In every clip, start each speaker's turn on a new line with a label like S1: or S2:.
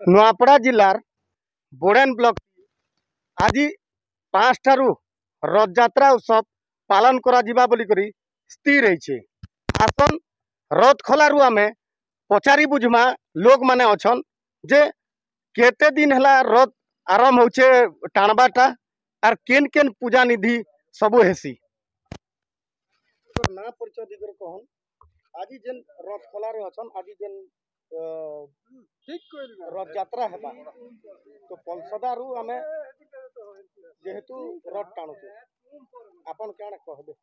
S1: Nuapada जिलार बोड़ेन block आज 5 रथयात्रा उत्सव पालन करा जिबा बोली करी स्थिर रही। आसन रथ खोलू आम पचारि बुझमा लोक माने अछन जे केते दिन हला रथ आरंभ होचे टाणबाटा आर केन केन पूजा निधि सबू हेसी ना परिचय दिगर कहन आज जेन रथ खोला रे अछन आज जेन रथ यात्रा हेबा तो पलसदारू आमे जेहेतु रथ टाणुचे आपन क्या कहबे।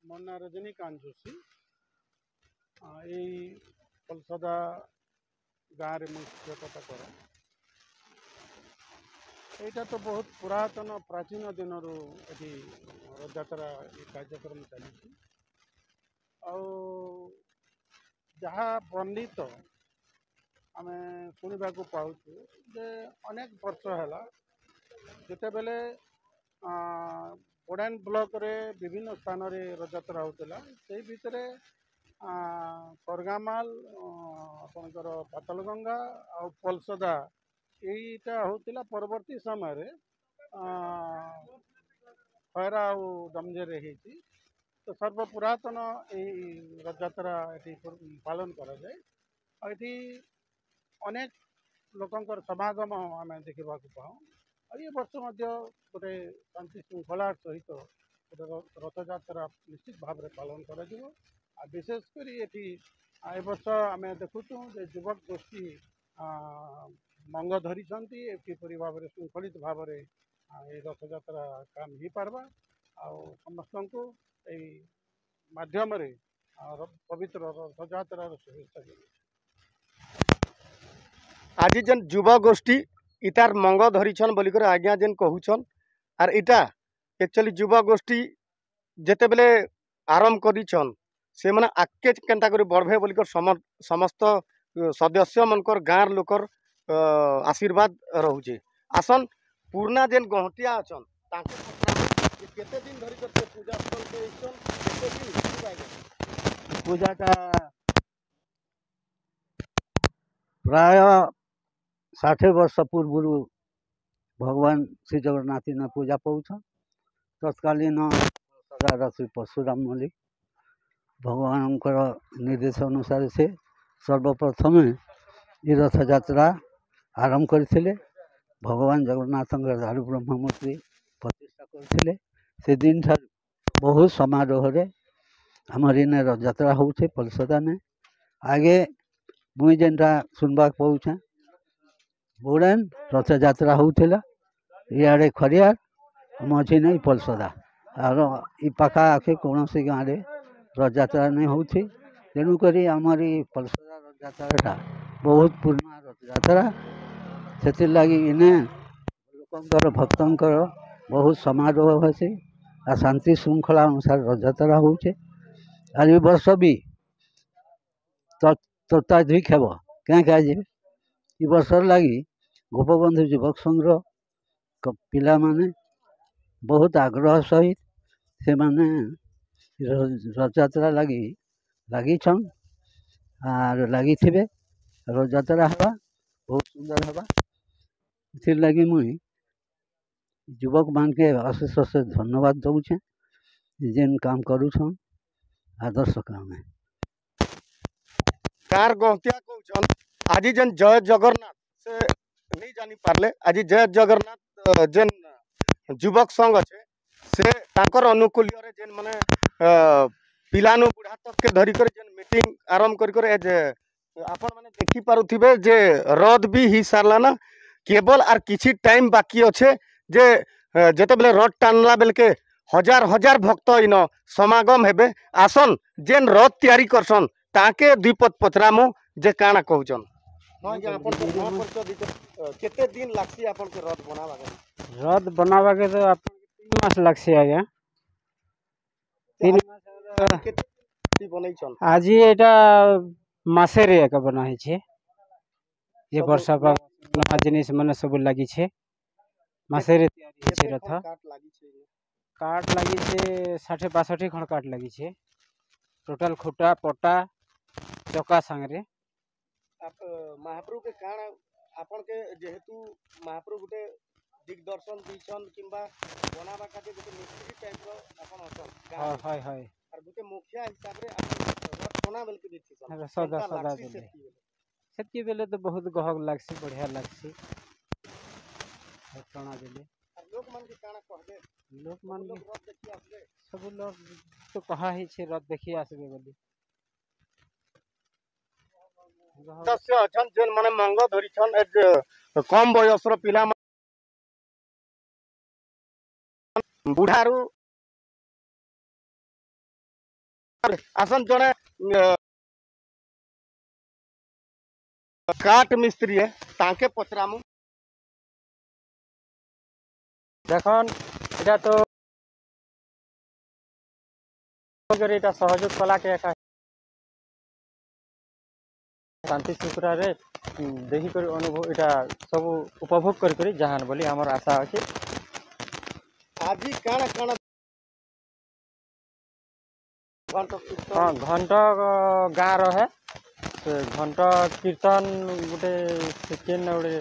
S2: मोर ना रजनीकांत जोशी यही पलसदा गाँव में मुख्यकता करे यहाँ तो बहुत पुरातन प्राचीन दिन ये रथयात्रा कार्यक्रम चली जहाँ वर्णित आम शुणा पाऊँ जे अनेक वर्ष है जिते बेले बोड़ान ब्लॉक रे विभिन्न स्थान रे रथयात्रा होता से भितर करगामाल आपणकर पातलगंगा आ पलसदा यहीटा होता परवर्ती समय खैरा दमजेरे होती तो सर्वपुरातन यही रथयात्रा ये पालन करा जाए। ये अनेक लोकंर समागम आम देखा पाऊँ ये वर्ष गोटे शांति श्रृंखला सहित गोटे रथयात्रा निश्चित भाव में पालन कर विशेषकर ये वर्ष आम देखुचु युवक गोष्ठी मंग धरी किपरि भाव में श्रृंखलित भाव में ये रथयात्रा काम हो पार्बा समस्त को माध्यम पवित्र रथयात्रा शुभेच्छा।
S1: आज जेन युवा गोष्ठी इतार मंग धरीछन बोलिकर आज्ञा जेन कहूछन आर इटा एक्चुअली युवा गोष्ठी जेते बेले आरंभ करिछन से माने आके केनता करी बढ़बे बोलिकर समस्त सदस्य मनकर गाँव लोकर आशीर्वाद रहुचे। आसन पुरना जेन गहटिया अछन ताके केते दिन धरि करते पूजा स्थल के इछन केते दिन
S3: पूजा का प्राय 60 वर्ष पूर्व भगवान श्री जगन्नाथ ने पूजा पाऊछ तत्कालीन श्री परशुराम मल्लिक भगवान निर्देश अनुसार से सर्वप्रथम ये रथ यात्रा आरंभ करते भगवान जगन्नाथ दारु ब्रह्ममूर्ति प्रतिष्ठा करते से दिन बहुत समारोह रे आमर इन रथ यात्रा होचे पलसदा ने आगे मुई जेनटा सुनवा पाऊछे बोड़ान रथ यात्रा होता इे खरियार मझी नहीं पलसदा और इ पाखा आखे कौन सी गाँव में रथ यात्रा नहीं होती तेणुक आमर पलसदा रथ यात्रा बहुत पुराना रथ यात्रा से लगी इने लोकंर भक्तर बहुत समारोह है आ शांति श्रृंखला अनुसार रथ यात्रा होचे और ये वर्ष भी तत्वाधिक हेब क्या ये वर्ष लगी गोपबंधु युवक संघ पिला माने बहुत आग्रह सहित से माने रथ यात्रा लगी छन आर लगी थे रथ यात्रा हवा बहुत सुंदर हवा इस लगी मुई युवक मान के अशेष अशेष धन्यवाद दूचे जेन काम करूछन आदर्श काम है।
S1: कार गहतिया कहउछन आज जेन जय जगन्नाथ से नहीं जानी पारले आज जय जगन्नाथ जेन युवक संघ अच्छे से तांकर अनुकूल रे जेन माने पिलानु बुढ़ा तक के धरी कर जेन मीटिंग आरंभ कर आपण माने देखि पारुथिबे जे रथ भी ही सारला ना केवल आर किछि टाइम बाकी अच्छे जे जेते बेले रथ टानला बेल के हजार हजार भक्त इन समागम हेबे आसन जेन रथ तैयारी करसन ताके द्विपद पचरामु जे काना कहउछन हां जे आपन को परिचय दिते केते दिन लागसी आपन के रथ
S4: बनावा के तो आपन 3 मास लागसी आज्ञा 3 मास
S1: केते बनै छन
S4: आज एटा मासे रे का बना है छे ये वर्षा का नया जिनिस माने सब लागी छे मासे रे तैयारी छे रथ काट लागी छे 60-62 खण काट लागी छे टोटल खुटा पट्टा चका संगे
S1: महाप्रभु के काण आपन के जेहेतु महाप्रभु गुटे दिग्दर्शन दीछन किंबा बनावा खातिर गुटे मिस्त्री टाइप रो आपन अछन
S4: हाय हाय
S1: और गुटे मुखिया हिसाब रे आपन रथ टना बेल के दिछन
S4: सदा सदा बेले सेतकी बेले तो बहुत गहक लागसी बढ़िया लागसी टना बेले
S1: लोक मन के काण कहबे
S4: लोक मन
S1: रथ देखि आसबे
S4: सब लोग तो कहा ही छे रथ देखि आसबे बोली
S1: सदस्य अछन जेन माने मंग धरिछन कम बयस रो पिला बुढ़ारू आसन जड़े काट मिस्त्री है ताके पचरामु
S4: देखन एटा तो एटा सहयोग कला के एका शांति सुखरा रे देखि कर अनुभव एटा सब उपभोग करी जहान बोली हमर आशा अछि
S1: आज काना काना
S4: घंटा गाँ रहे घंटा कीर्तन गोटे सेकेंड गोटे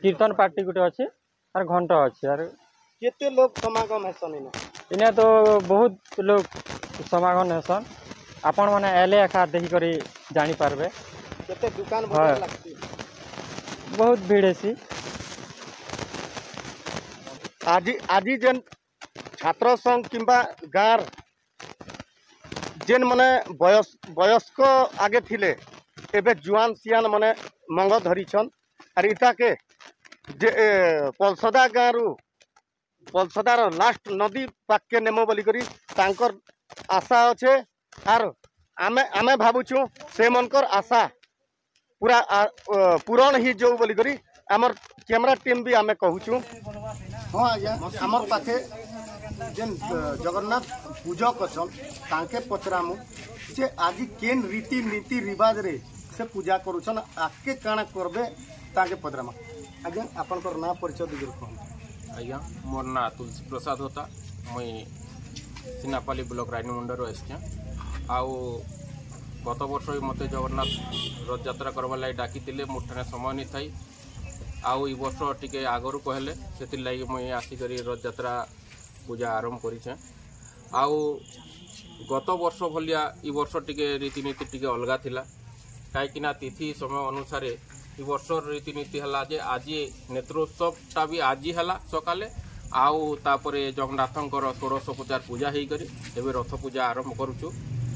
S4: कीर्तन पार्टी गोटे अच्छे और घंटा अच्छे और
S1: केते लोग समागम हेसन
S4: इने तो बहुत लोग समागम हेसन आपण माने एले एका देखि करी जानी पारबे
S1: केते दुकान बजार लागती
S4: बहुत भीड़ हेसी
S1: आज जेन छात्र संघ किंबा गाँव जेन माने वयस्क आगे थिले एबे जुआन सियान माने मंग धरिछन और इता के जे पलसदा गाँव पलसदार लास्ट नदी पाके नेमो बोली करी तांकर आशा अच्छे आर आमे आमे भावुछु से मनकर आशा पूरा पूरण ही जो बोली करी आमर कैमरा टीम भी आमे कहूछु हाँ आज्ञा आमर पाखे जेन जगन्नाथ पूजक अछन तांके पचरामु जे आज केन रीति नीति रिवाज रे से पूजा करूछन आके काना करबे ताके पचरामा आज्ञा आपनकर ना परिचय दिगुर कहन
S5: आज्ञा मोर ना तुलसी प्रसाद होता मुई सिनापाली ब्लॉक रानीमुंडर आछे आउ गत वर्ष मते जगन्नाथ रथ यात्रा करबा लाई डाकितिले मोठने समय नि थाई आउ ई वर्ष टिके आगरु कहले सेति लागि मुई आसी करी रथ यात्रा पूजा आरंभ करिछे आउ गत वर्ष भलिया ई वर्ष टिके रीतिनीति टिके अलगा थिला काईकिना तिथि समय अनुसार ई वर्ष रीतिनीति हला जे आज नेत्रोत्सवटा भी आज हला सकाले आउ तापरे जगन्नाथंकर षोडशोपचार पूजा हेई करी एबे रथ पूजा आरंभ करूछु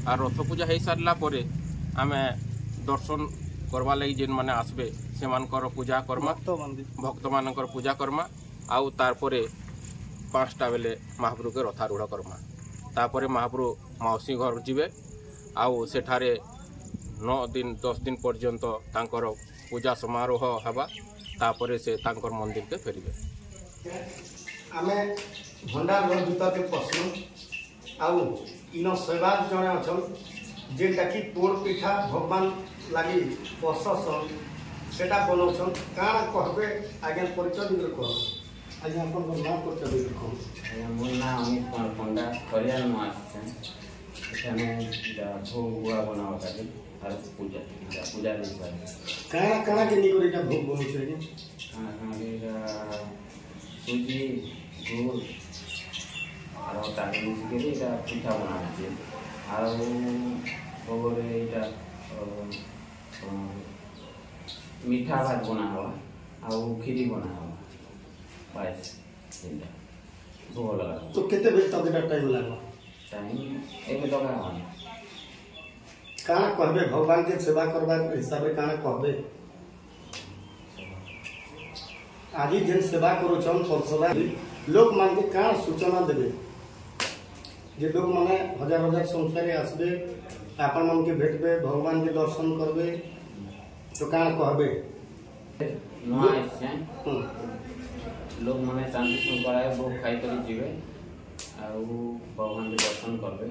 S5: आ रथ पूजा हेई सारला परे आमे दर्शन करवा लगी जेन माने आसबे से मानकर पूजा कर्मा भक्त मानकर पूजा कर्मा आउ तारपरे 5टा बेले महाप्रभु के रथारूढ़ कर्मा तापरे महाप्रभु मौसी घर जीवे आउ सेठारे 9 दिन 10 दिन पर्यंत तांकर पूजा समारोह हवा तापरे से तांकर मंदिर के फेरिबे
S1: आमे भंडार घर भीतर के पसनु आउ इनो सेवाक जने अछन जेटा कि पोड़ पिठा भगवान लागि पससन सेटा बनौछन काना कहबे आज्ञा परिचय दिगर कह आज्ञा अपन नाम परिचय दिगर कह
S6: मोर नाम अमित कुमार पंडा खरियाल में आछन एखाने भोग हुआ बनावा काजे और पूजा दिसा
S1: काना काना के निकोर एटा भोग बनौछे रे
S6: सुजी गुड़ और ताके मिसके एटा पिठा बनाछे और भोगरे एटा मीठा भात बना हुआ और खीरी बना हुआ बस भोग लगा
S1: तो केते बेर तक एटा टाइम लागो
S6: टाइम एबे लगा हुआ
S1: काना कहबे भगवान के सेवा करबा हिसाब रे काना कहबे आज जेन सेवा करो छन परसला लोक मान के काना सूचना देबे जे लोग माने हजार हजार संख्या रे आसबे आपन मन के भेटबे भगवान के दर्शन करबे तो काना कहबे
S6: लोग माने शांति सुन कराए वो खाई कर जीवे और भगवान के दर्शन करबे।